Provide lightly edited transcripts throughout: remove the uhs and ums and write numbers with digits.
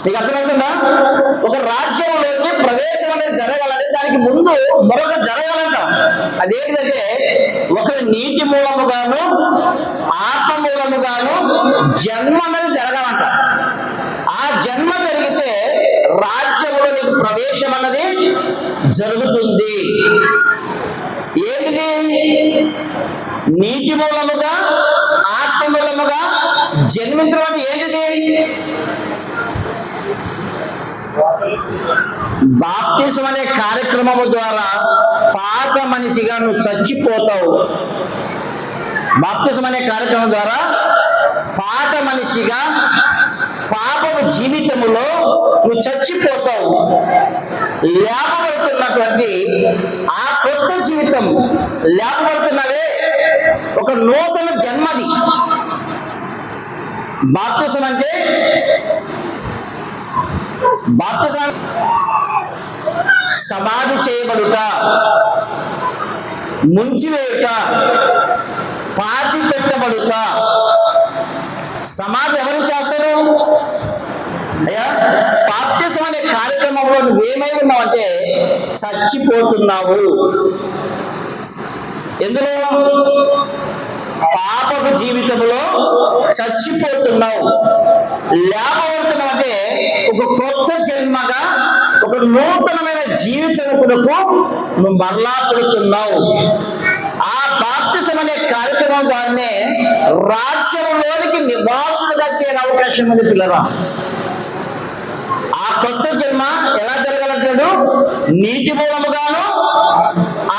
నీకు అర్థమవుతుందా? ఒక రాజ్యంలోకి ప్రవేశం అనేది జరగాలంటే దానికి ముందు మరొక జరగాలంట. అదేంటంటే ఒకరి నీటి మూలముగాను ఆత్మ మూలముగాను జన్మ అనేది జరగాలంట. ఆ జన్మ జరిగితే రాజ్యంలో నీకు ప్రవేశం అన్నది జరుగుతుంది. ఏంటిది? నీటి మూలముగా ఆత్మ మూలముగా జన్మించడం అంటే ఏంటిది? బాప్తిసం అనే కార్యక్రమము ద్వారా పాత మనిషిగా నువ్వు చచ్చిపోతావు. బాప్తిసం అనే కార్యక్రమం ద్వారా పాత మనిషిగా పాపము జీవితములో నువ్వు చచ్చిపోతావు. లేపబడుతున్నటువంటి ఆ కొత్త జీవితం, లేపబడుతున్నదే ఒక నూతన జన్మది. బాప్తిసం అంటే బాప్తిసం సమాధి చేయబడుట, ముంచివేయుట, పాతి పెట్టబడుట. సమాధి ఎవరు చేస్తారు? అయ్యా, బాప్తిసం అనే కార్యక్రమంలో నువ్వేమై ఉన్నావంటే చచ్చిపోతున్నావు. ఎందులో? పాపపు జీవితంలో చచ్చిపోతున్నావు. లేపబడుతున్నావు అంటే ఒక కొత్త జన్మగా, ఒక నూతనమైన జీవితం కొరకు నువ్వు మరలా పుడుతున్నావు. ఆ బాప్తిసం అనే కార్యక్రమం ద్వారానే రాజ్యంలోనికి నివాసులుగా చేరే అవకాశం ఉంది పిల్లరా. ఆ కొత్త జన్మ ఎలా జరగాలంటాడు? నీటి మూలముగాను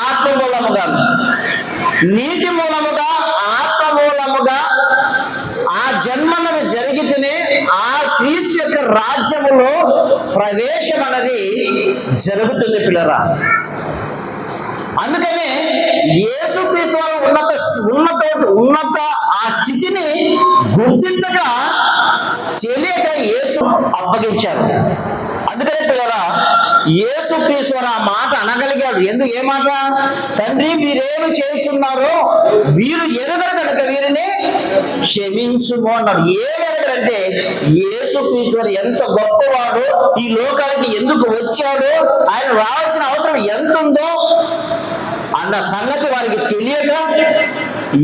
ఆత్మ మూలముగాను. నీటి మూలముగా ఆత్మ మూలముగా ఆ జన్మను జరిగితేనే ఆ క్రీస్తు యొక్క రాజ్యములో ప్రవేశం అన్నది జరుగుతుంది పిల్లరా. అందుకనే యేసుక్రీస్తు ఉన్నత ఆ స్థితిని గుర్తించక తెలియక యేసు అప్పగించారు. అందుకనే పిల్లరా, యేసుక్రీస్తు ఆ మాట అనగలిగాడు. ఎందుకు? ఏ మాట? తండ్రి, మీరేమి చేస్తున్నారో వీరు ఎరుగరు కనుక వీరిని క్షమించుము అన్నాడు. ఏమి ఎరగరంటే యేసుక్రీస్తు ఎంత గొప్పవాడు, ఈ లోకానికి ఎందుకు వచ్చాడు, ఆయన రావాల్సిన అవసరం ఎంత ఉందో అన్న సంగతి వారికి తెలియక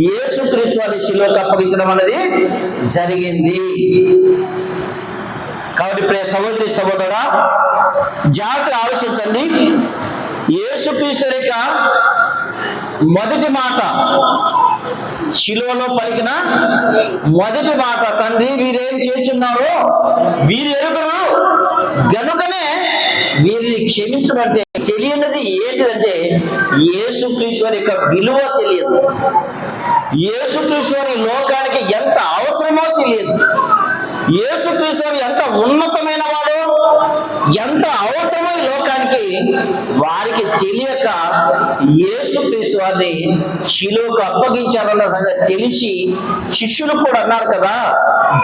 యేసుక్రీస్తు వారి శిలువకు అప్పగించడం అనేది జరిగింది. కాబట్టి ప్రియ సహోదరి సహోదరుడా, జాగ్రత్తగా ఆలోచించండి. యేసుక్రీస్తు యొక్క మొదటి మాట, శిలువలో పలికిన మొదటి మాట, తండ్రి వీరేం చేస్తున్నారో వీరు ఎరుగరు గనుకనే వీరిని క్షమించమంటే తెలియనిది ఏంటిదంటే యేసుక్రీస్తు వారి యొక్క విలువ తెలియదు. యేసుక్రీస్తు వారి లోకానికి ఎంత అవసరమో తెలియదు. యేసుక్రీస్తు వారు ఎంత ఉన్నతమైన వాడు, ఎంత అవసరమో ఈ లోకానికి వారికి తెలియక యేసుక్రీస్తు వారిని శిలువకు అప్పగించారన్న సంగతి తెలిసి శిష్యులు కూడా అన్నారు కదా,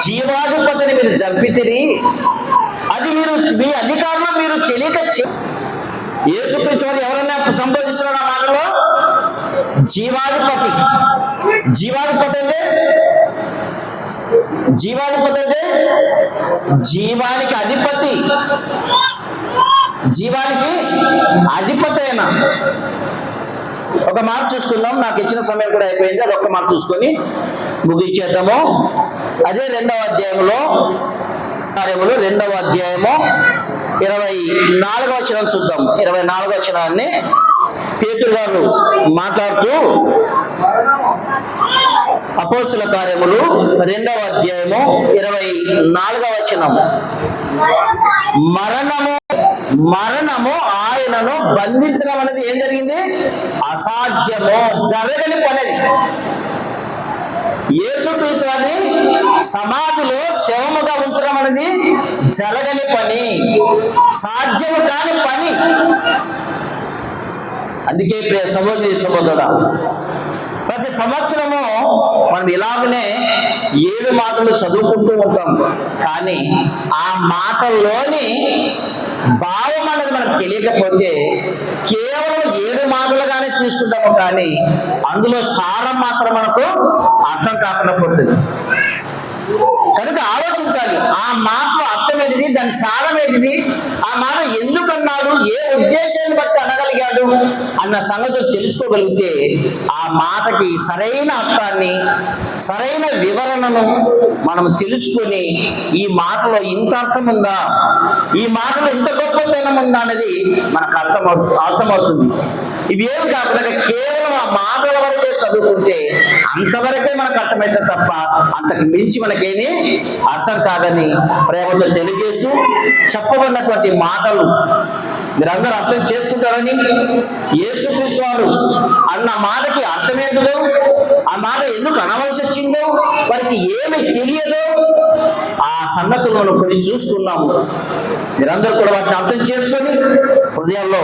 జీవాధిపతిని మీరు చంపితిరి, అది మీరు మీ అధికారంలో మీరు తెలియక. యేసుక్రీస్తు వారు ఎవరన్నా సంబోధిస్తున్నారు ఆ మాటలో? జీవాధిపతి. జీవాధిపతి అంటే జీవానికి అధిపతి. జీవానికి అధిపతి అయిన ఒక మాట చూసుకుందాం. నాకు ఇచ్చిన సమయం కూడా అయిపోయింది. అది ఒక్క మాట చూసుకొని ముగించేద్దాము. అదే 2వ అధ్యాయంలో కార్యములు 2వ అధ్యాయము 24వ వచనం చూద్దాం. 24వ వచనాన్ని పేతురు గారు మాట్లాడుతూ, అపోస్తుల కార్యములు 2వ అధ్యాయము 24వ వచనం, మరణము ఆయనను బంధించడం అనేది ఏం జరిగింది? అసాధ్యము, జరగని పని. యేసుక్రీస్తు వారిని సమాధిలో శవముగా ఉంచడం అనేది జరగని పని, సాధ్యము కాని పని. అందుకే ప్రియ సహోదరి సహోదరుడా, ప్రతి సంవత్సరము మనం ఇలాగనే 7 మాటలు చదువుకుంటూ ఉంటాం. కానీ ఆ మాటల్లోని భావం అనేది మనకు తెలియకపోతే కేవలం 7 మాటలుగానే తీసుకుంటాము, కానీ అందులో సారం మాత్రం మనకు అర్థం కాకుండా పోతుంది. కనుక ఆలోచించాలి. దాని సారం ఏంటిది, ఆ మాట ఎందుకు అన్నాడు, ఏ ఉద్దేశాన్ని బట్టి అనగలిగాడు అన్న సంగతులు తెలుసుకోగలిగితే ఆ మాటకి సరైన అర్థాన్ని, సరైన వివరణను మనం తెలుసుకొని ఈ మాటలో ఇంత అర్థం ఉందా, ఈ మాటలో ఇంత గొప్పతనం ఉందా అనేది మనకు అర్థమవుతుంది. ఇవేమి కాకుండా కేవలం ఆ మాటల వరకే చదువుకుంటే అంతవరకే మనకు అర్థమైతే తప్ప అంతకు మించి మనకేమీ అర్థం కాదని ప్రేమతో తెలియజేస్తూ చెప్పబడినటువంటి మాటలు మీరందరూ అర్థం చేసుకుంటారని, యేసుక్రీస్తు వారు అన్న మాటకి అర్థమేంటో, ఆ మాట ఎందుకు అనవలసి వచ్చిందో, వారికి ఏమి తెలియదో ఆ సంగతులు మనం కొన్ని చూస్తున్నాము. మీరందరూ కూడా వాటిని అర్థం చేసుకొని హృదయాల్లో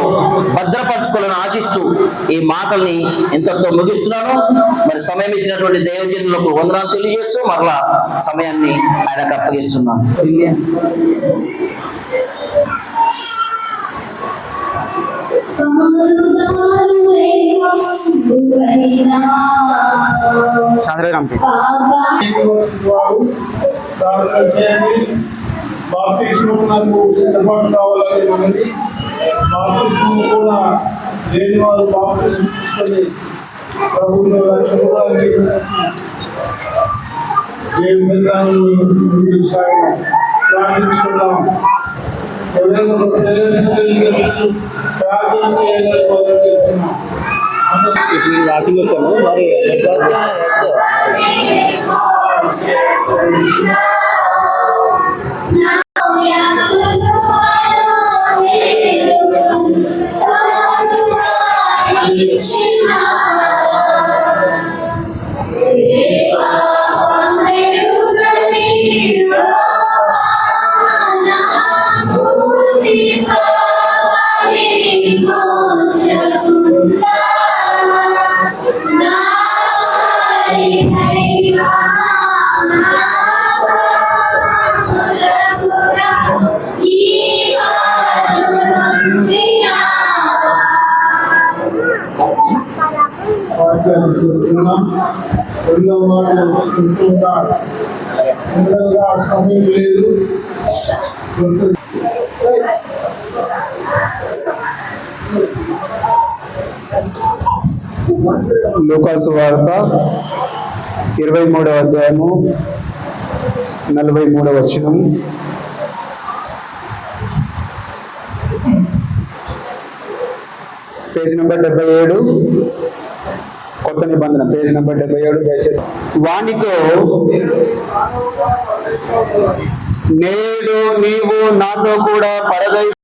భద్రపరచుకోవాలని ఆశిస్తూ ఈ మాటల్ని ఇంతతో ముగిస్తున్నాను. మరి సమయం ఇచ్చినటువంటి దైవజనులకు వందనాలు తెలియజేస్తూ మరలా సమయాన్ని ఆయనకు అప్పగిస్తున్నాను. బాప్తిస్మకు సిద్ధపాటు కావాలని మనది. బాప్తిస్మము కూడా లేని వారు బాప్తిస్మం తీసుకొని ప్రభువును రక్షకుడానికి దేవుని సంతానం ప్రార్థించుకుందాం. ఎవరైనా ప్రార్థన చేయాలని కోరుకుంటున్నాం. మరి ఎన్నో మాటలు ఉంటుంటారు. సమయం లేదు. లూకాసు వార్త 23వ అధ్యాయము 43వ వచనం. పేజ్ నెంబర్ 77, కొత్త నిబంధన, పేజ్ నెంబర్ 77. దయచేసి వానితో నేడు నీవు నాతో కూడా పరదైసు